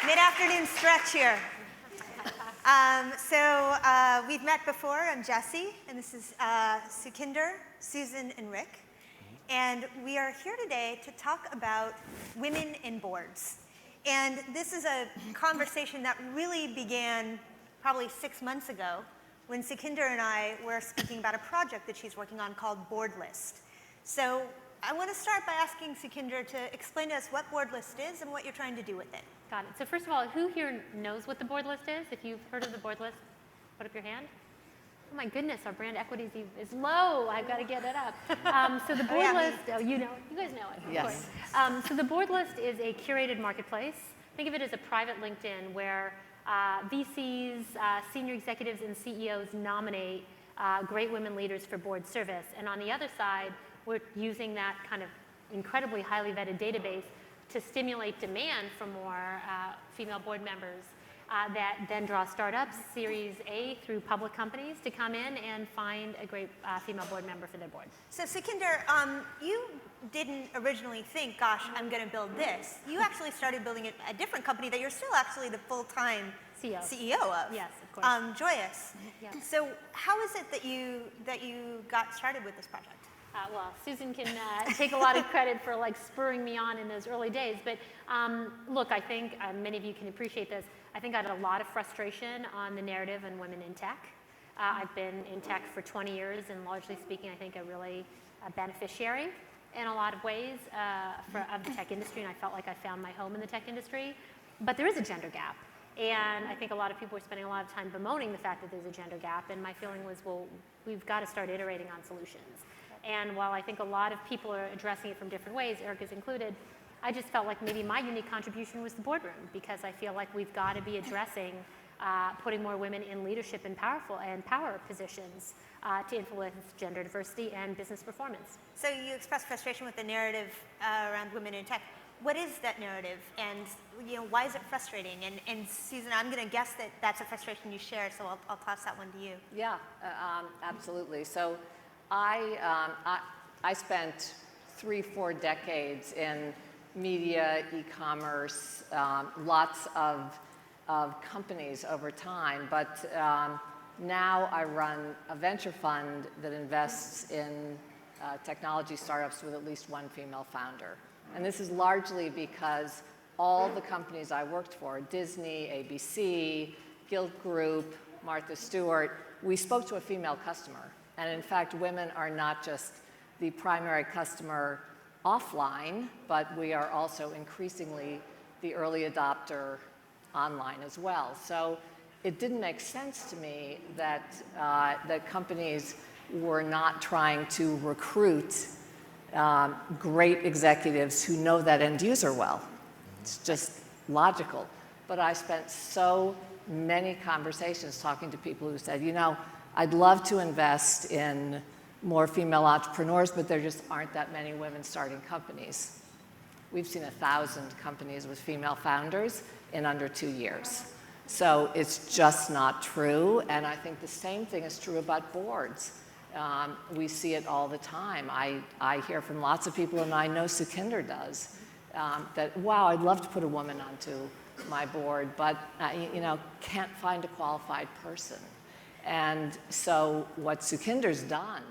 Mid-afternoon stretch here. We've met before. I'm Jessi, and this is Sukhinder, Susan, and Rick. And we are here today to talk about women in boards. And this is a conversation that really began probably 6 months ago when Sukhinder and I were speaking about a project that she's working on called Board List. So I want to start by asking Sukhinder to explain to us what Board List is and what you're trying to do with it. Got it. So first of all, who here knows what the Board List is? If you've heard of the Board List, put up your hand. Oh my goodness, our brand equity is low. I've got to get it up. So the Board List, you know, you guys know it, of yes. course. So the Board List is a curated marketplace. Think of it as a private LinkedIn where VCs, senior executives, and CEOs nominate great women leaders for board service. And on the other side, we're using that kind of incredibly highly vetted database to stimulate demand for more female board members that then draw startups, Series A through public companies to come in and find a great female board member for their board. So Sukhinder, you didn't originally think, gosh, I'm going to build this. You actually started building a different company that you're still actually the full-time CEO of. Yes, of course. Joyus. Yes. So how is it that you got started with this project? Well, Susan can take a lot of credit for like spurring me on in those early days. But look, I think many of you can appreciate this. I think I had a lot of frustration on the narrative on women in tech. I've been in tech for 20 years, and largely speaking, I think a beneficiary in a lot of ways of the tech industry, and I felt like I found my home in the tech industry. But there is a gender gap. And I think a lot of people are spending a lot of time bemoaning the fact that there's a gender gap, and my feeling was, well, we've got to start iterating on solutions. And while I think a lot of people are addressing it from different ways, Erica's included, I just felt like maybe my unique contribution was the boardroom, because I feel like we've got to be addressing putting more women in leadership and power positions to influence gender diversity and business performance. So you expressed frustration with the narrative around women in tech. What is that narrative, and why is it frustrating? And Susan, I'm going to guess that that's a frustration you share, so I'll toss that one to you. Yeah, absolutely. So I spent 3-4 decades in media, e-commerce, lots of companies over time, but now I run a venture fund that invests in technology startups with at least one female founder. And this is largely because all the companies I worked for, Disney, ABC, Guild Group, Martha Stewart, we spoke to a female customer. And in fact, women are not just the primary customer offline, but we are also increasingly the early adopter online as well. So it didn't make sense to me that companies were not trying to recruit great executives who know that end user well. It's just logical. But I spent so many conversations talking to people who said, I'd love to invest in more female entrepreneurs, but there just aren't that many women starting companies. We've seen 1,000 companies with female founders in under 2 years. So it's just not true, and I think the same thing is true about boards. We see it all the time. I hear from lots of people, and I know Sukhinder does, that, wow, I'd love to put a woman onto my board, but can't find a qualified person. And so what Sukhinder's done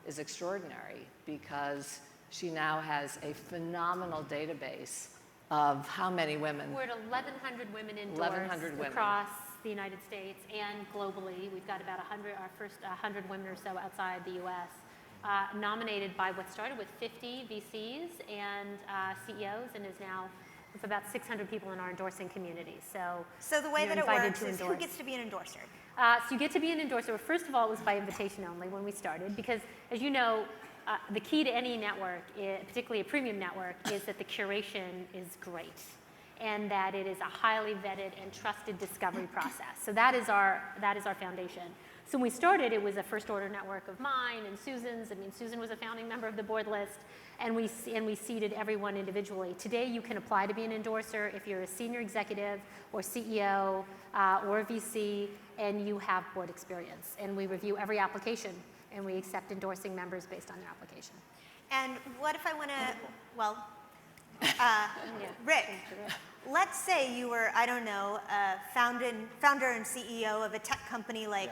is extraordinary, because she now has a phenomenal database of how many women? We're at 1,100 women endorsed across the United States and globally. We've got about our first 100 women or so outside the US, nominated by what started with 50 VCs and CEOs, and is now with about 600 people in our endorsing community. So the way that it works is who gets to be an endorser? So you get to be an endorser. First of all, it was by invitation only when we started, because as you know, the key to any network, particularly a premium network, is that the curation is great, and that it is a highly vetted and trusted discovery process. So that is our foundation. So when we started, it was a first order network of mine and Susan's. I mean, Susan was a founding member of the board list, and we seeded everyone individually. Today, you can apply to be an endorser if you're a senior executive or CEO or a VC, and you have board experience. And we review every application, and we accept endorsing members based on their application. And what if I want to, well, Rick, let's say you were, I don't know, founder and CEO of a tech company like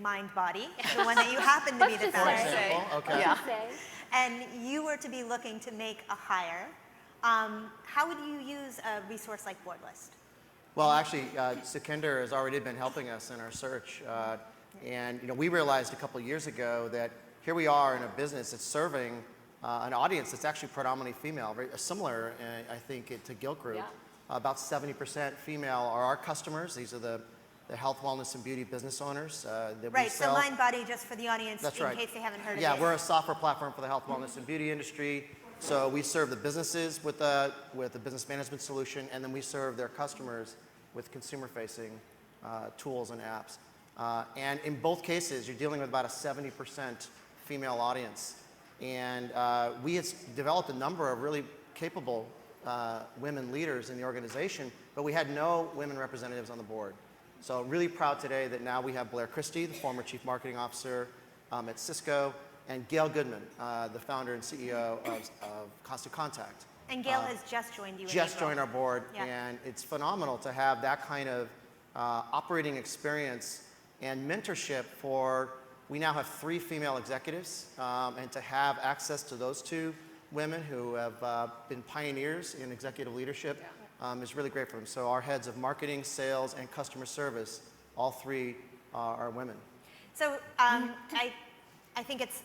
Mindbody, the one that you happen to be the Let's just founder. say. Okay. Yeah. Say. And you were to be looking to make a hire, how would you use a resource like BoardList? Well, actually, Sukhinder has already been helping us in our search. And we realized a couple of years ago that here we are in a business that's serving an audience that's actually predominantly female, very similar, I think, to Gilt Group. Yeah. About 70% female are our customers. These are the health, wellness, and beauty business owners that we Right, so sell. Mindbody, just for the audience, That's in right. case they haven't heard of it. Yeah, we're a software platform for the health, wellness, and beauty industry. So we serve the businesses with a business management solution, and then we serve their customers with consumer-facing tools and apps. And in both cases, you're dealing with about a 70% female audience. And we had developed a number of really capable women leaders in the organization, but we had no women representatives on the board. So really proud today that now we have Blair Christie, the former chief marketing officer at Cisco, and Gail Goodman, the founder and CEO of Constant Contact. And Gail has just joined you in Just April. joined our board, Yeah. and it's phenomenal to have that kind of operating experience and mentorship for, we now have 3 female executives, and to have access to those 2 women who have been pioneers in executive leadership is really great for them. So our heads of marketing, sales, and customer service, all 3 are women. So I think it's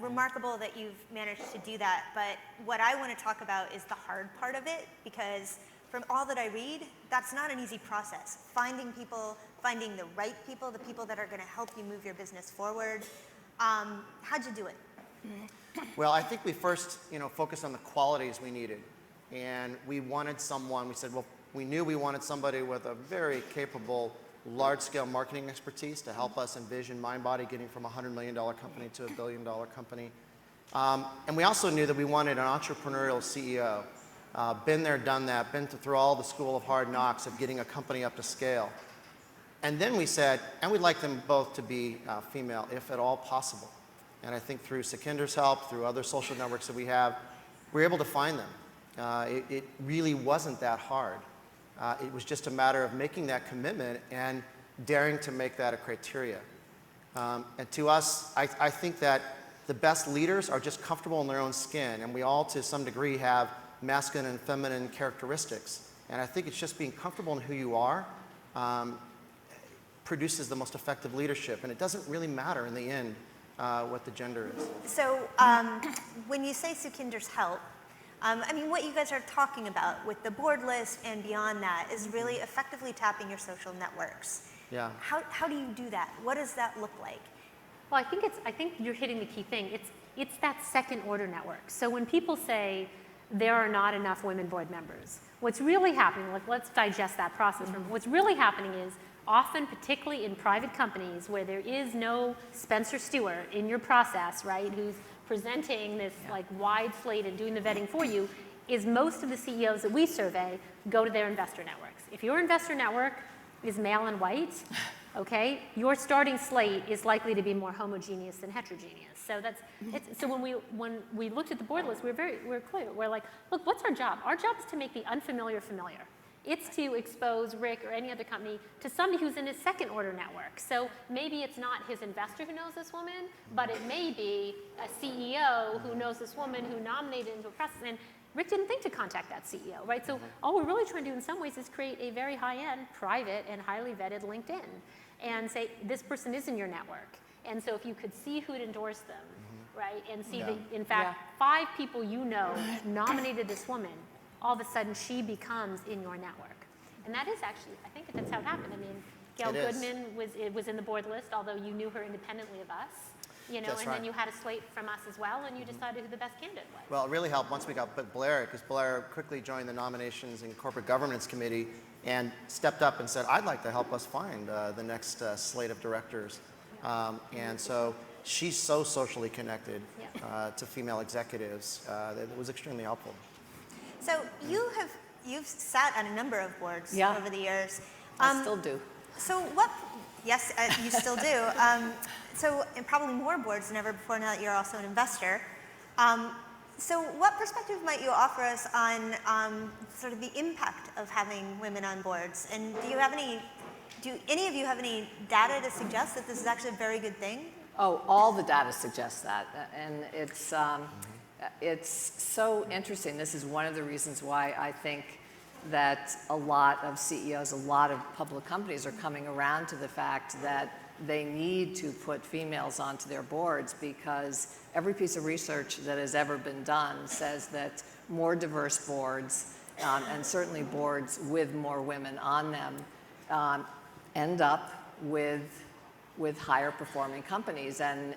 remarkable that you've managed to do that, but what I want to talk about is the hard part of it, because from all that I read, that's not an easy process. Finding people, finding the right people, the people that are going to help you move your business forward. How'd you do it? Well, I think we first, focused on the qualities we needed. And we wanted someone, we said, well, we knew we wanted somebody with a very capable, large-scale marketing expertise to help us envision Mindbody getting from a $100 million company to a $1 billion company. And we also knew that we wanted an entrepreneurial CEO. Been there, done that, been through all the school of hard knocks of getting a company up to scale. And then we said, and we'd like them both to be female, if at all possible. And I think through Sukhinder's help, through other social networks that we have, we're able to find them. It really wasn't that hard. It was just a matter of making that commitment and daring to make that a criteria. And to us, I think that the best leaders are just comfortable in their own skin, and we all, to some degree, have masculine and feminine characteristics. And I think it's just being comfortable in who you are produces the most effective leadership, and it doesn't really matter in the end what the gender is. So when you say Sukhinder's help, I mean, what you guys are talking about with the board list and beyond that is really effectively tapping your social networks. Yeah. How do you do that? What does that look like? Well, I think you're hitting the key thing. It's that second order network. So when people say there are not enough women board members, what's really happening, let's digest that process. What's really happening is often, particularly in private companies where there is no Spencer Stewart in your process, right, who's presenting this wide slate and doing the vetting for you, is most of the CEOs that we survey go to their investor networks. If your investor network is male and white, okay, your starting slate is likely to be more homogeneous than heterogeneous. So so when we looked at the board list, we're clear. We're like, look, what's our job? Our job is to make the unfamiliar familiar. It's to expose Rick or any other company to somebody who's in his second order network. So maybe it's not his investor who knows this woman, but it may be a CEO who knows this woman who nominated into a process. And Rick didn't think to contact that CEO, right? So all we're really trying to do in some ways is create a very high-end, private, and highly vetted LinkedIn and say, this person is in your network. And so if you could see who'd endorsed them, right, and see that, in fact, 5 people you know nominated this woman, all of a sudden she becomes in your network. And that is actually, I think that's how it happened. I mean, Gail Goodman was in the board list, although you knew her independently of us, That's right. then you had a slate from us as well, and you decided who the best candidate was. Well, it really helped once we got Blair, because Blair quickly joined the Nominations and Corporate Governance Committee and stepped up and said, I'd like to help us find the next slate of directors. And so she's so socially connected to female executives that it was extremely helpful. So you've sat on a number of boards over the years. I still do. So yes, you still do. And probably more boards than ever before now that you're also an investor. So what perspective might you offer us on sort of the impact of having women on boards? And do any of you have any data to suggest that this is actually a very good thing? Oh, all the data suggests that, and it's so interesting. This is one of the reasons why I think that a lot of CEOs, a lot of public companies are coming around to the fact that they need to put females onto their boards, because every piece of research that has ever been done says that more diverse boards, and certainly boards with more women on them, end up with higher performing companies. And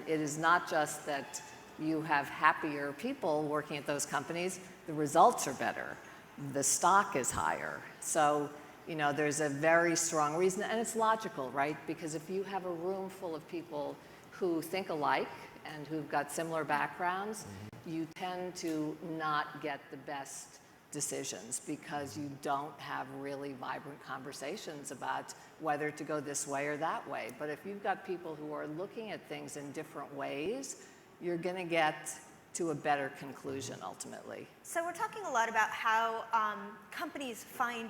it is not just that you have happier people working at those companies, the results are better, the stock is higher. So, you know, there's a very strong reason, and it's logical, right? Because if you have a room full of people who think alike and who've got similar backgrounds, you tend to not get the best decisions, because you don't have really vibrant conversations about whether to go this way or that way. But if you've got people who are looking at things in different ways, you're going to get to a better conclusion ultimately. So we're talking a lot about how companies find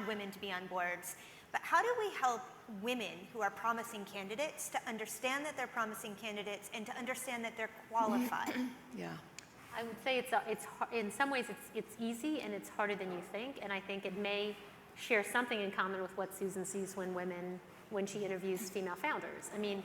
women to be on boards, but how do we help women who are promising candidates to understand that they're promising candidates and to understand that they're qualified? Yeah. I would say it's in some ways it's easy and it's harder than you think, and I think it may share something in common with what Susan sees when she interviews female founders. I mean,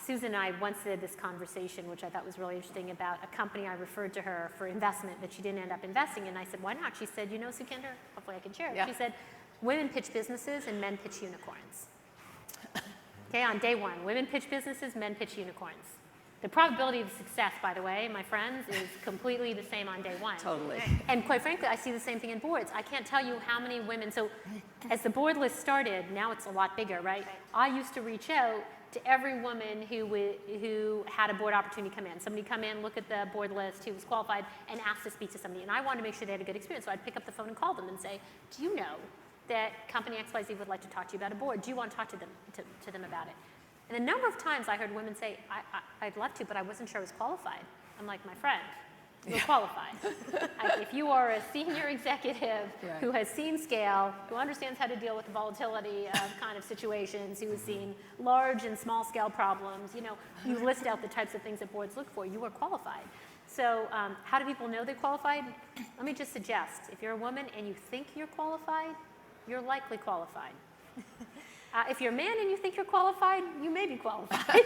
Susan and I once did this conversation, which I thought was really interesting, about a company I referred to her for investment that she didn't end up investing in. I said, why not? She said, you know, Sukhinder, hopefully I can share it. Yeah. She said, women pitch businesses and men pitch unicorns. Okay, on day one, women pitch businesses, men pitch unicorns. The probability of success, by the way, my friends, is completely the same on day one. Totally. And quite frankly, I see the same thing in boards. I can't tell you how many women, so as the board list started, now it's a lot bigger, right? I used to reach out to every woman who had a board opportunity come in. Somebody come in, look at the board list, who was qualified, and ask to speak to somebody. And I wanted to make sure they had a good experience. So I'd pick up the phone and call them and say, do you know that company XYZ would like to talk to you about a board? Do you want to talk to them about it? And a number of times I heard women say, I'd love to, but I wasn't sure I was qualified. I'm like, my friend, you're qualified. If you are a senior executive who has seen scale, who understands how to deal with the volatility of kind of situations, who has seen large and small scale problems, you know, you list out the types of things that boards look for, you are qualified. So how do people know they're qualified? Let me just suggest, if you're a woman and you think you're qualified, you're likely qualified. If you're a man and you think you're qualified, you may be qualified.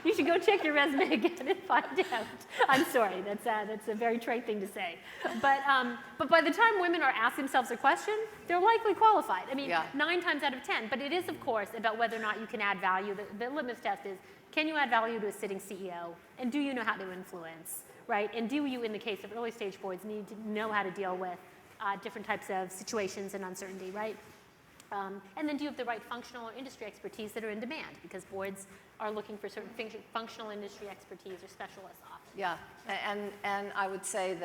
You should go check your resume again and find out. I'm sorry, that's a very trite thing to say. But by the time women are asking themselves a question, they're likely qualified. I mean, 9 times out of 10. But it is, of course, about whether or not you can add value. The litmus test is, can you add value to a sitting CEO? And do you know how to influence, right? And do you, in the case of early stage boards, need to know how to deal with different types of situations and uncertainty, right? And then do you have the right functional or industry expertise that are in demand? Because boards are looking for certain functional industry expertise or specialists often. Yeah, and I would say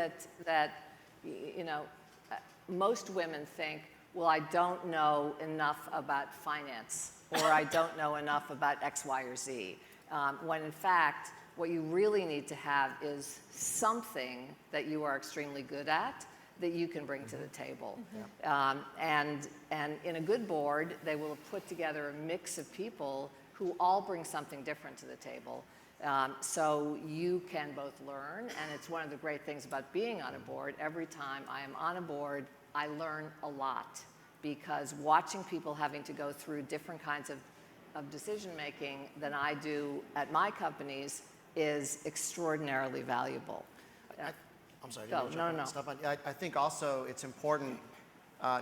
that you know, most women think, well, I don't know enough about finance, or I don't know enough about X, Y, or Z. When in fact, what you really need to have is something that you are extremely good at that you can bring to the table. And in a good board, they will have put together a mix of people who all bring something different to the table. So you can both learn, and it's one of the great things about being on a board. Every time I am on a board, I learn a lot, because watching people having to go through different kinds of decision making than I do at my companies is extraordinarily valuable. I'm sorry. Go. No. I think also it's important,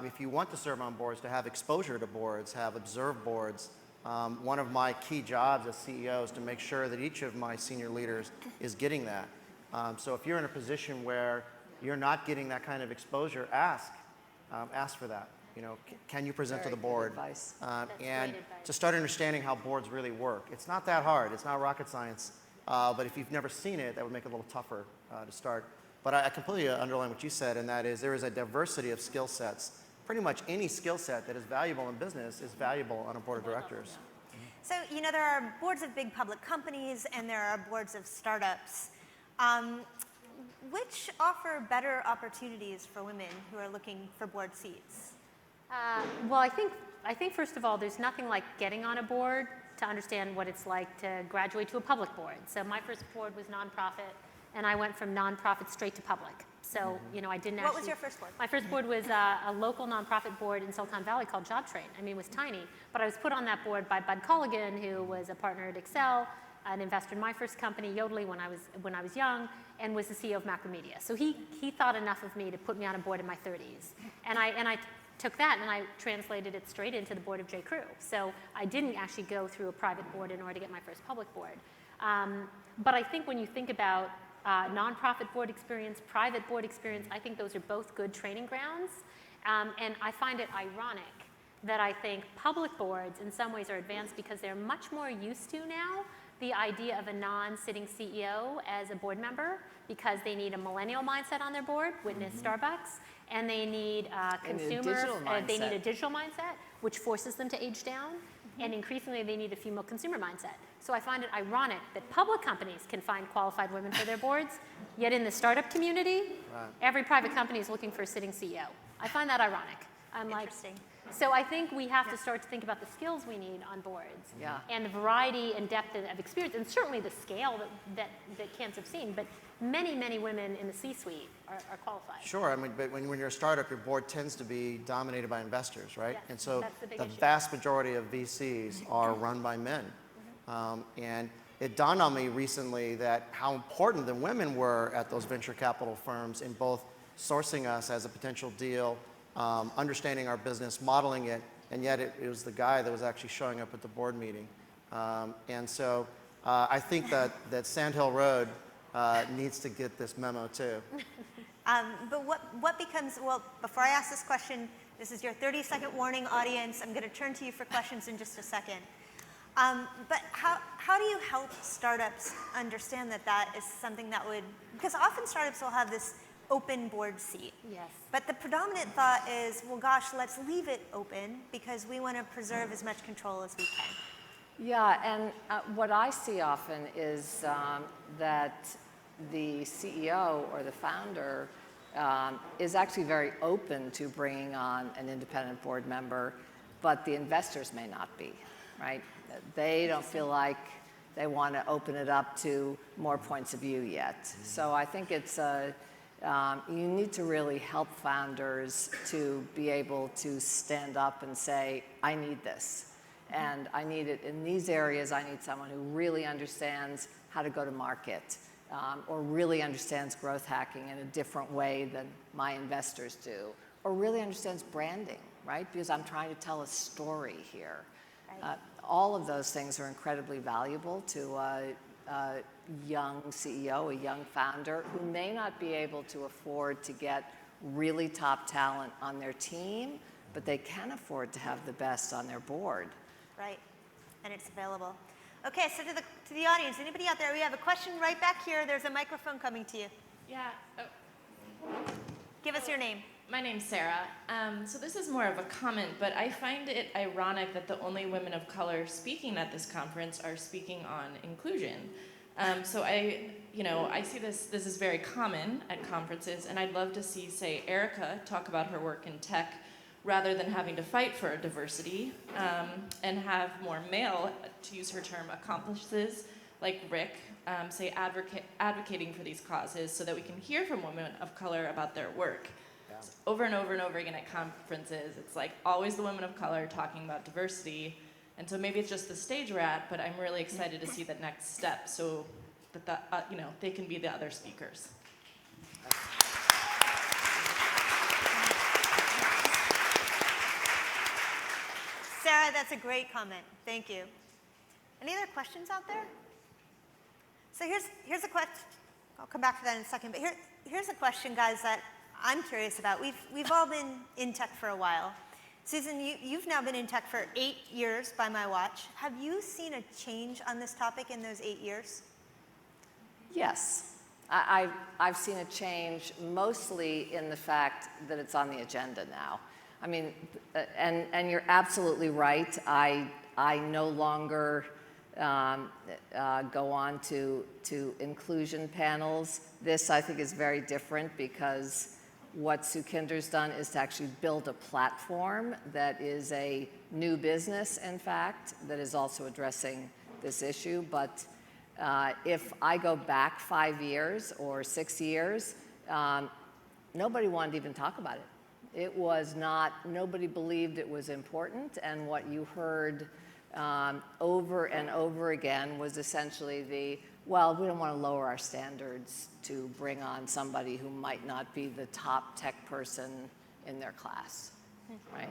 if you want to serve on boards, to have exposure to boards, have observed boards. One of my key jobs as CEO is to make sure that each of my senior leaders is getting that. So if you're in a position where you're not getting that kind of exposure, ask for that. You know, can you present to the board? Advice. And to start understanding how boards really work. It's not that hard. It's not rocket science. But if you've never seen it, that would make it a little tougher to start. But I completely underline what you said, and that is there is a diversity of skill sets. Pretty much any skill set that is valuable in business is valuable on a board of directors. So, there are boards of big public companies and there are boards of startups. Which offer better opportunities for women who are looking for board seats? Well, I think first of all, there's nothing like getting on a board to understand what it's like to graduate to a public board. So my first board was nonprofit, and I went from nonprofit straight to public. So, I didn't actually... What was your first board? My first board was a local nonprofit board in Silicon Valley called Job Train. I mean, it was tiny, but I was put on that board by Bud Culligan, who was a partner at Excel, an investor in my first company, Yodely, when I was young, and was the CEO of Macromedia. So he thought enough of me to put me on a board in my 30s. And I took that and I translated it straight into the board of J. Crew. So I didn't actually go through a private board in order to get my first public board. But I think when you think about nonprofit board experience, private board experience, I think those are both good training grounds. And I find it ironic that I think public boards in some ways are advanced because they're much more used to now the idea of a non-sitting CEO as a board member, because they need a millennial mindset on their board, witness Starbucks, and they need they need a digital mindset, which forces them to age down, and increasingly they need a female consumer mindset. So I find it ironic that public companies can find qualified women for their boards, yet in the startup community, every private company is looking for a sitting CEO. I find that ironic. Interesting. So I think we have to start to think about the skills we need on boards, and the variety and depth of experience, and certainly the scale that candidates have seen. But many, many women in the C-suite are qualified. Sure, I mean, but when you're a startup, your board tends to be dominated by investors, right? Yes, and so that's the big the issue. vast majority of VCs are run by men. And it dawned on me recently that how important the women were at those venture capital firms in both sourcing us as a potential deal, understanding our business, modeling it, and yet it was the guy that was actually showing up at the board meeting. And so I think that Sand Hill Road needs to get this memo too. But what becomes, well, before I ask this question, this is your 30-second warning, audience. I'm going to turn to you for questions in just a second. But how do you help startups understand that is something that would, because often startups will have this open board seat. Yes. But the predominant thought is, well, gosh, let's leave it open because we want to preserve as much control as we can. Yeah, and what I see often is that the CEO or the founder is actually very open to bringing on an independent board member, but the investors may not be, right? They don't feel like they want to open it up to more points of view yet. So I think it's you need to really help founders to be able to stand up and say, I need this. And I need it in these areas. I need someone who really understands how to go to market, or really understands growth hacking in a different way than my investors do, or really understands branding, right? Because I'm trying to tell a story here. Right. All of those things are incredibly valuable to a young CEO, a young founder who may not be able to afford to get really top talent on their team, but they can afford to have the best on their board. Right, and it's available. Okay, so to the audience, anybody out there, we have a question right back here. There's a microphone coming to you. Yeah. Give us your name. My name's Sarah. So this is more of a comment, but I find it ironic that the only women of color speaking at this conference are speaking on inclusion. So I see this is very common at conferences, and I'd love to see, say, Erica talk about her work in tech rather than having to fight for diversity, and have more male, to use her term, accomplices like Rick, say advocating for these causes so that we can hear from women of color about their work. Yeah. So over and over and over again at conferences, it's like always the women of color talking about diversity. And so maybe it's just the stage we're at, but I'm really excited to see the next step so that they can be the other speakers. Sarah, that's a great comment. Thank you. Any other questions out there? So here's a question. I'll come back to that in a second. But here's a question, guys, that I'm curious about. We've all been in tech for a while. Susan, you've now been in tech for 8 years by my watch. Have you seen a change on this topic in those 8 years? Yes. I've seen a change mostly in the fact that it's on the agenda now. I mean, and you're absolutely right. I I no longer go on to inclusion panels. This, I think, is very different because what Sukhinder's done is to actually build a platform that is a new business, in fact, that is also addressing this issue. But if I go back 5 years or 6 years, nobody wanted to even talk about it. It was not, nobody believed it was important, and what you heard over and over again was essentially well, we don't want to lower our standards to bring on somebody who might not be the top tech person in their class, right?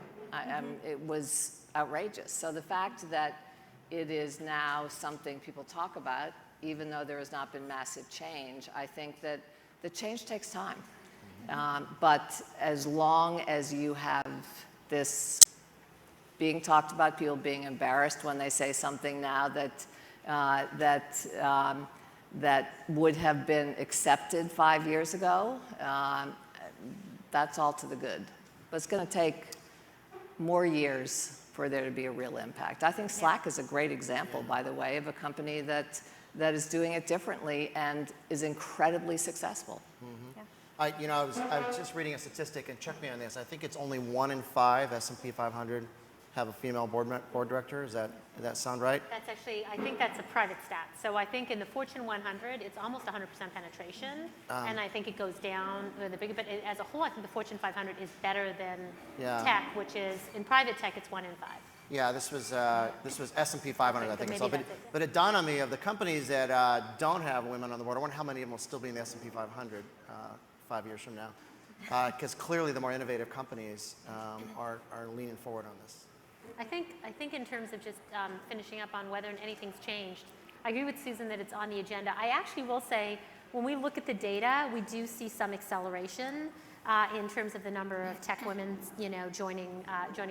It was outrageous. So the fact that it is now something people talk about, even though there has not been massive change, I think that the change takes time. But as long as you have this being talked about, people being embarrassed when they say something now that would have been accepted 5 years ago, that's all to the good. But it's going to take more years for there to be a real impact. I think Slack is a great example, by the way, of a company that is doing it differently and is incredibly successful. I was just reading a statistic, and check me on this. I think it's only 1 in 5 S&P 500 have a female board director. Does that sound right? That's actually, I think that's a private stat. So I think in the Fortune 100, it's almost 100% penetration, and I think it goes down the bigger. But as a whole, I think the Fortune 500 is better than tech, which is in private tech, it's 1 in 5. Yeah, this was S&P 500, I think. Maybe that's it. But it dawned on me, of the companies that don't have women on the board, I wonder how many of them will still be in the S&P 500 5 years from now, because clearly the more innovative companies are leaning forward on this. I think in terms of just finishing up on whether anything's changed, I agree with Susan that it's on the agenda. I actually will say, when we look at the data, we do see some acceleration in terms of the number of tech women, joining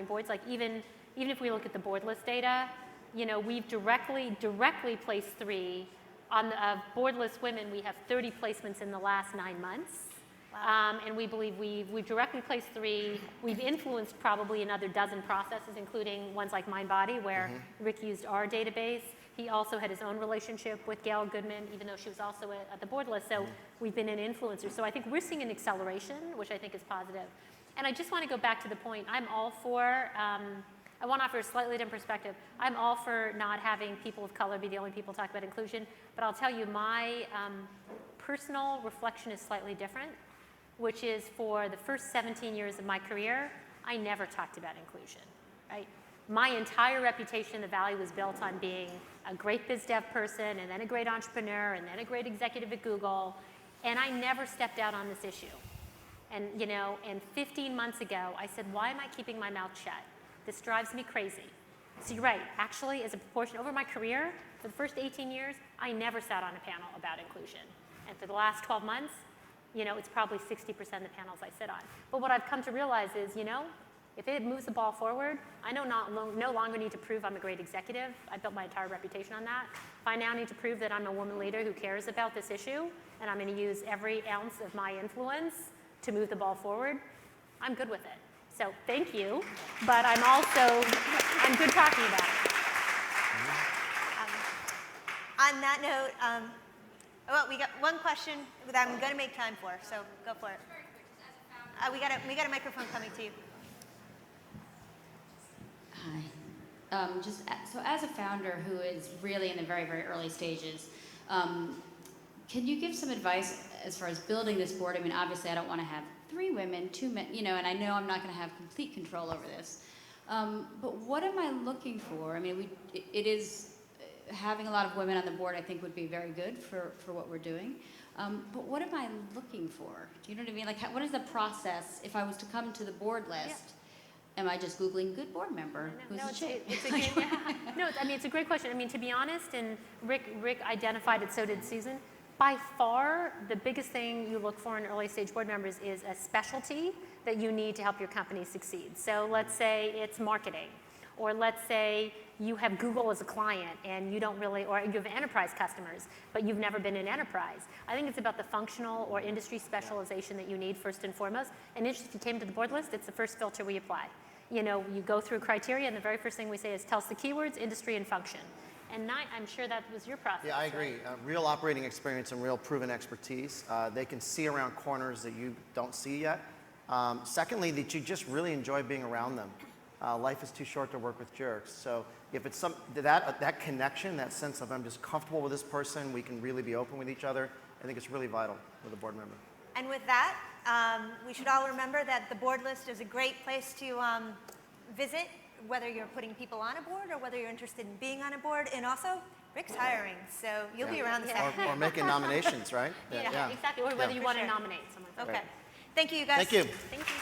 boards. Like even if we look at the board list data, we've directly placed 3 on the board list women. We have 30 placements in the last 9 months. Wow. And we believe we've directly placed 3. We've influenced probably another dozen processes, including ones like Mindbody, where Rick used our database. He also had his own relationship with Gail Goodman, even though she was also at the board list. So we've been an influencer. So I think we're seeing an acceleration, which I think is positive. And I just want to go back to the point. I'm all for, I want to offer a slightly different perspective. I'm all for not having people of color be the only people talk about inclusion. But I'll tell you, my personal reflection is slightly different, which is for the first 17 years of my career, I never talked about inclusion, right? My entire reputation in the Valley was built on being a great biz dev person, and then a great entrepreneur, and then a great executive at Google, and I never stepped out on this issue. And 15 months ago, I said, why am I keeping my mouth shut? This drives me crazy. So you're right, actually, as a proportion over my career, for the first 18 years, I never sat on a panel about inclusion. And for the last 12 months, it's probably 60% of the panels I sit on. But what I've come to realize is, if it moves the ball forward, I no longer need to prove I'm a great executive. I built my entire reputation on that. If I now need to prove that I'm a woman leader who cares about this issue, and I'm going to use every ounce of my influence to move the ball forward, I'm good with it. So thank you, but I'm good talking about it. On that note, well, we got one question that I'm going to make time for, so go for it. We got a microphone coming to you. Hi. So as a founder who is really in the very, very early stages, can you give some advice as far as building this board? I mean, obviously I don't want to have 3 women, 2 men, and I know I'm not going to have complete control over this. But what am I looking for? I mean, it is having a lot of women on the board, I think, would be very good for what we're doing. But what am I looking for? Do you know what I mean? Like, what is the process if I was to come to the board list? Yeah. Am I just Googling good board member? Who's a chick? It's a great question. I mean, to be honest, and Rick identified it, so did Susan. By far, the biggest thing you look for in early stage board members is a specialty that you need to help your company succeed. So let's say it's marketing, or let's say you have Google as a client and you don't really, or you have enterprise customers, but you've never been in enterprise. I think it's about the functional or industry specialization that you need first and foremost. And if you came to the board list, it's the first filter we apply. you know, you go through criteria, and the very first thing we say is tell us the keywords, industry, and function. And I'm sure that was your process. Yeah, I agree. Right? Real operating experience and real proven expertise. They can see around corners that you don't see yet. Secondly, that you just really enjoy being around them. Life is too short to work with jerks. So if it's that connection, that sense of I'm just comfortable with this person, we can really be open with each other, I think it's really vital with a board member. And with that, we should all remember that the board list is a great place to visit, whether you're putting people on a board or whether you're interested in being on a board. And also, Rick's hiring, so you'll be around this afternoon. Or making nominations, right? Yeah, exactly. Or whether you For want to sure. nominate someone. Okay. Thank you, you guys. Thank you. Thank you.